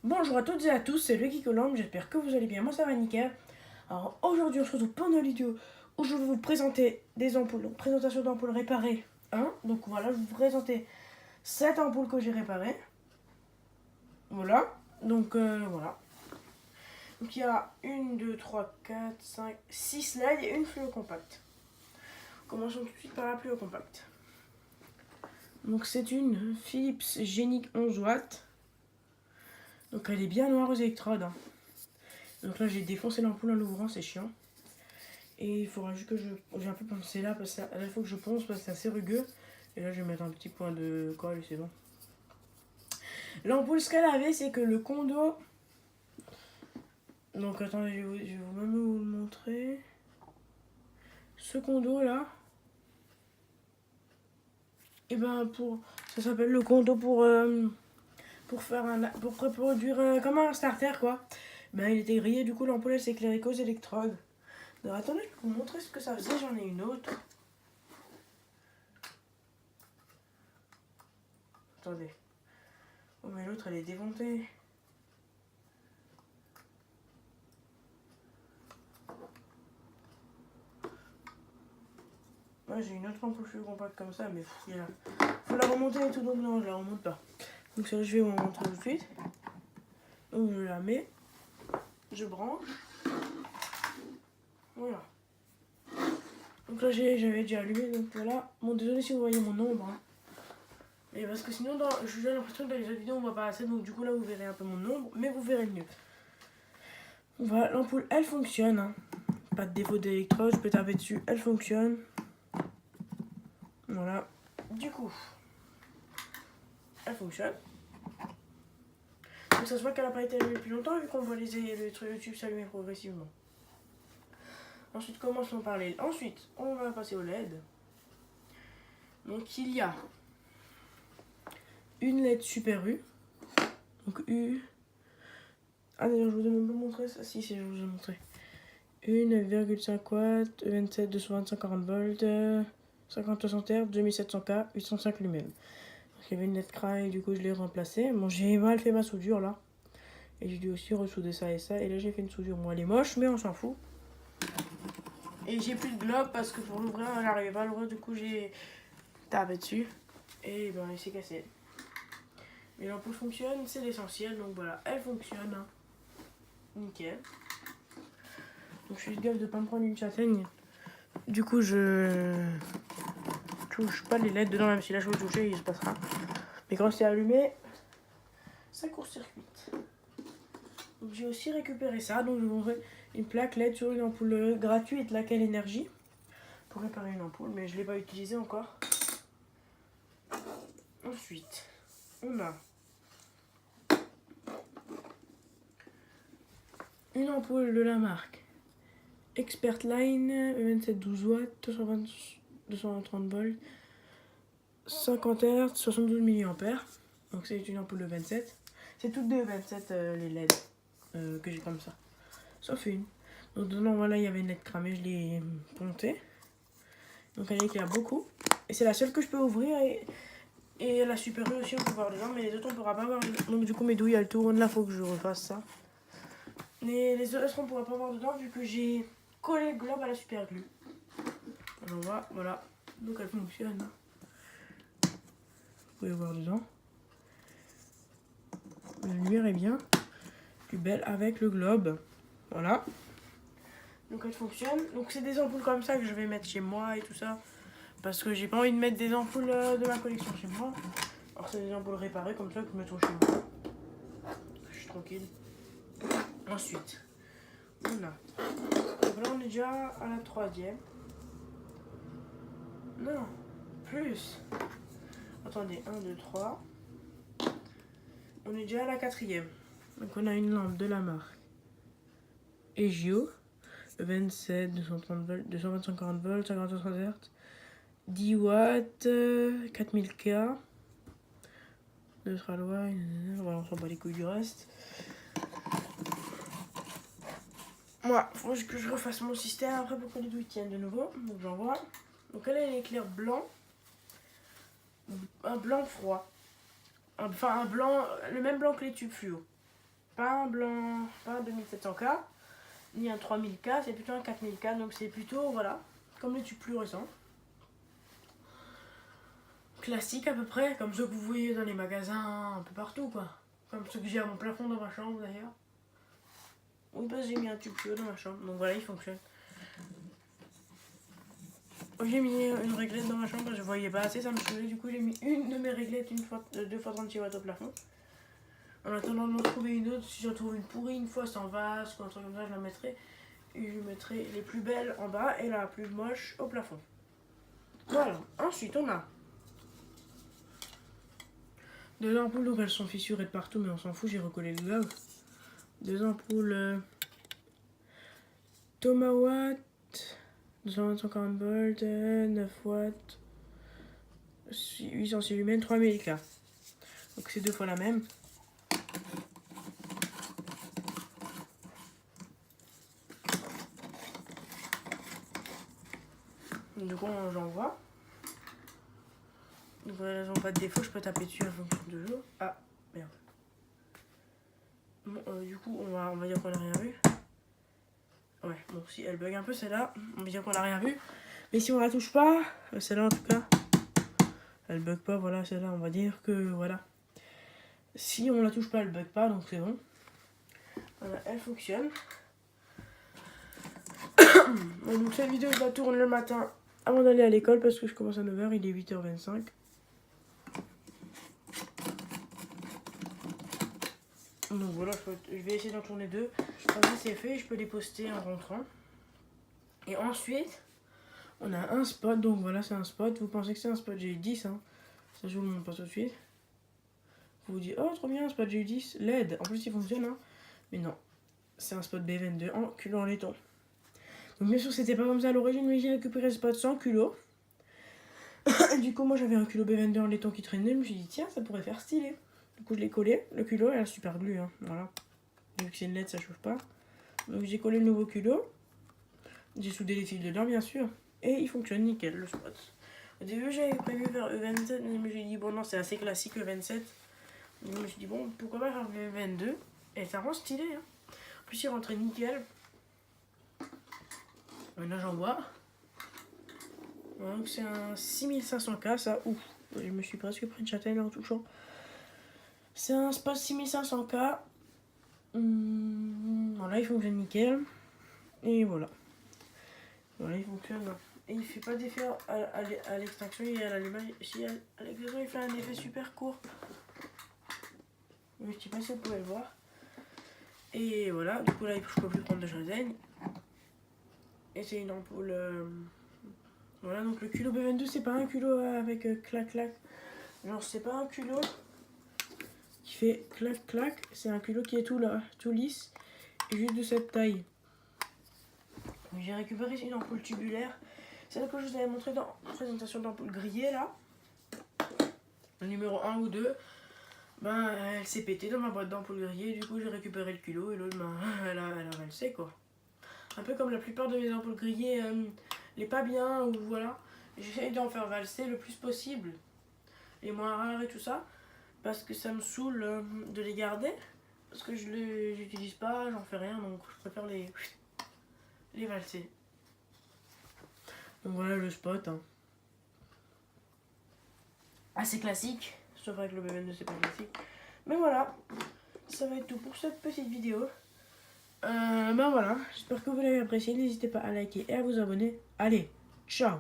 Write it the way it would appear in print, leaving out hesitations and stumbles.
Bonjour à toutes et à tous, c'est Lucky Colombe, j'espère que vous allez bien, moi ça va nickel. Alors aujourd'hui on se retrouve pour une vidéo où je vais vous présenter des ampoules, donc présentation d'ampoules réparées 1. Donc voilà, je vais vous présenter cette ampoule que j'ai réparée. Voilà, donc voilà. Donc il y a 1, 2, 3, 4, 5, 6 LED et une fluo compacte. Commençons tout de suite par la fluo compacte. Donc c'est une Philips Genic 11 watts. Donc elle est bien noire aux électrodes. Hein. Donc là j'ai défoncé l'ampoule en l'ouvrant, c'est chiant. Et il faudra juste que j'ai un peu poncé là, parce que il faut que je ponce parce que c'est assez rugueux. Et là je vais mettre un petit point de colle et c'est bon. L'ampoule, ce qu'elle avait, c'est que le condo... Donc attendez, je vais même vous le montrer. Ce condo là, et ben ça s'appelle le condo pour reproduire comme un starter quoi. Ben il était grillé, du coup l'ampoule elle s'est éclairée qu'aux électrodes. Alors attendez, je peux vous montrer ce que ça faisait, j'en ai une autre. Attendez. Oh mais l'autre elle est démontée. Moi j'ai une autre ampoule plus compacte comme ça, mais faut la remonter et tout, donc non je la remonte pas. Donc ça je vais vous montrer tout de suite. Donc je la mets, je branche. Voilà. Donc là j'avais déjà allumé, donc voilà. Bon désolé si vous voyez mon ombre. Hein. Et parce que sinon je donne l'impression que dans les autres vidéos on voit pas assez, donc du coup là vous verrez un peu mon ombre, mais vous verrez mieux. Voilà, l'ampoule elle fonctionne. Hein. Pas de défaut d'électrode, je peux taper dessus, elle fonctionne. Voilà. Du coup, elle fonctionne. Donc ça se voit qu'elle n'a pas été allumée depuis longtemps vu qu'on voit les trucs YouTube s'allumer progressivement. Ensuite, commençons par les... Ensuite, on va passer au LED. Donc il y a une LED Super U. Donc U... Ah d'ailleurs, je vous ai même pas montré ça. Si, je vous ai montré. 1,5 watts, 27, 225, 40 volts, 50 60 Hz, 2700K, 805 lumens. Donc, il y avait une LED craie et du coup je l'ai remplacée. Bon, j'ai mal fait ma soudure là. Et j'ai dû aussi ressouder ça et ça. Et là j'ai fait une soudure. Bon, elle est moche, mais on s'en fout. Et j'ai plus de globe parce que pour l'ouvrir, elle n'arrivait pas à l'ouvrir. Du coup, j'ai tapé dessus. Et ben, il s'est cassé. Mais l'ampoule fonctionne, c'est l'essentiel. Donc voilà, elle fonctionne. Hein. Nickel. Donc je suis gaffe de pas me prendre une châtaigne. Du coup, je touche pas les LED dedans, même si là je veux toucher, il se passera. Mais quand c'est allumé, ça court-circuite. Donc j'ai aussi récupéré ça. Donc je vous montrer une plaque LED sur une ampoule gratuite, laquelle énergie, pour réparer une ampoule, mais je ne l'ai pas utilisée encore. Ensuite, on a une ampoule de la marque Expert Line, 27 12 watts, 230 volts, 50 Hz, 72 mAh. Donc c'est une ampoule de 27. C'est toutes des 27 les LED que j'ai comme ça. Sauf une. Donc dedans voilà, il y avait une LED cramée, je l'ai pontée. Donc elle éclaire beaucoup. Et c'est la seule que je peux ouvrir et la Super U aussi on peut voir dedans, mais les autres on pourra pas voir. Donc du coup mes douilles elles tournent, là faut que je refasse ça. Mais les autres on pourra pas voir dedans vu que j'ai collé le globe à la super glue. Alors voilà. Donc elle fonctionne. Vous pouvez voir dedans. La lumière est bien plus belle avec le globe. Voilà. Donc elle fonctionne. Donc c'est des ampoules comme ça que je vais mettre chez moi et tout ça. Parce que j'ai pas envie de mettre des ampoules de ma collection chez moi. Alors c'est des ampoules réparées comme ça que je mettrai chez moi. Je suis tranquille. Ensuite, on a... Donc là on est déjà à la 3e. Non, plus. Attendez, 1, 2, 3. On est déjà à la 4e. Donc on a une lampe de la marque Egio. 27, 230 volts, 225 40 volts, 50 60 Hz. 10 watts, 4000K. 2 loin, voilà, on s'en bat les couilles du reste. Moi, faut que je refasse mon système après pour que les douilles tiennent de nouveau. Donc j'en vois. Donc elle éclaire blanc. Un blanc froid. Enfin un blanc, le même blanc que les tubes fluo. pas un blanc, pas un 2700K, ni un 3000K, c'est plutôt un 4000K, donc c'est plutôt, voilà, comme les tubes plus récents. Classique à peu près, comme ceux que vous voyez dans les magasins, un peu partout quoi. Comme ceux que j'ai à mon plafond dans ma chambre d'ailleurs. Oui, parce que j'ai mis un tube plus haut dans ma chambre, donc voilà, il fonctionne. J'ai mis une réglette dans ma chambre, je voyais pas assez, ça me saoulait, du coup j'ai mis une de mes réglettes, 2 fois 36 watts au plafond. En attendant de m'en trouver une autre, si je trouve une pourrie une fois sans vase ou un truc comme ça, je la mettrai. Et je mettrai les plus belles en bas et la plus moche au plafond. Voilà, ensuite on a 2 ampoules, donc elles sont fissurées de partout, mais on s'en fout, j'ai recollé le glove. 2 ampoules Tomawatt, 240 volts, 9 watts, 806 lumens, 3000K. Donc c'est 2 fois la même. Du coup, j'envoie. Donc elles n'ont pas de défaut, je peux taper dessus en fonction de jour. Ah, merde. Bon, du coup, on va dire qu'on n'a rien vu. Ouais, bon, si elle bug un peu celle-là, on va dire qu'on n'a rien vu. Mais si on la touche pas, celle-là en tout cas, elle bug pas, voilà, celle-là, on va dire que voilà. Si on la touche pas, elle bug pas, donc c'est bon. Voilà, elle fonctionne. Bon, donc cette vidéo, je la tourne le matin avant d'aller à l'école parce que je commence à 9h, il est 8h25. Donc voilà, je vais essayer d'en tourner 2. Comme ça c'est fait, je peux les poster en rentrant. Et ensuite, on a un spot, donc voilà, c'est un spot. Vous pensez que c'est un spot GU10, hein? Ça, je vous le montre pas tout de suite. Vous vous dites, oh trop bien, un spot GU10, LED. En plus, il fonctionne, hein? Mais non, c'est un spot B22 en culot en laiton. Donc bien sûr, c'était pas comme ça à l'origine, mais j'ai récupéré ce spot sans culot. Du coup, moi j'avais un culot B22 en laiton qui traînait. Je me suis dit, tiens, ça pourrait faire stylé. Du coup, je l'ai collé. Le culot est super glu, hein. Voilà. Vu que c'est une LED, ça chauffe pas. Donc j'ai collé le nouveau culot. J'ai soudé les fils dedans, bien sûr. Et il fonctionne nickel, le spot. Au début, j'avais prévu vers E27, mais j'ai dit, bon, non, c'est assez classique, E27. Donc, je me suis dit, bon, pourquoi pas faire E22? Et ça rend stylé, hein. En plus, il rentrait nickel. Maintenant, j'en vois. Donc, c'est un 6500K, ça. Ouf, je me suis presque pris de châtaigne en touchant. C'est un spot 6500K. Voilà, il fonctionne nickel. Et voilà. Voilà, il fonctionne. Et il fait pas d'effet à l'extraction et à l'allumage. Si à l'extraction, il fait un effet super court. Mais je sais pas si vous pouvez le voir. Et voilà, du coup là, je peux plus prendre de châtaigne. Et c'est une ampoule. Voilà, donc le culot B22, c'est pas un culot avec clac-clac. Genre, c'est pas un culot qui fait clac-clac. C'est un culot qui est tout là, tout lisse. Et juste de cette taille. J'ai récupéré une ampoule tubulaire. Celle que je vous avais montré dans la présentation d'ampoule grillée là. Le numéro 1 ou 2. Ben, elle s'est pétée dans ma boîte d'ampoule grillée. Du coup, j'ai récupéré le culot et l'autre, ben, elle a valsé quoi. Un peu comme la plupart de mes ampoules grillées, les pas bien ou voilà. J'essaie d'en faire valser le plus possible. Les moins rares et tout ça. Parce que ça me saoule de les garder. Parce que je les utilise pas, j'en fais rien. Donc, je préfère les valser. Donc voilà le spot. Hein. Assez classique. Sauf avec le B22, c'est pas classique. Mais voilà. Ça va être tout pour cette petite vidéo. Ben voilà. J'espère que vous l'avez apprécié. N'hésitez pas à liker et à vous abonner. Allez, ciao!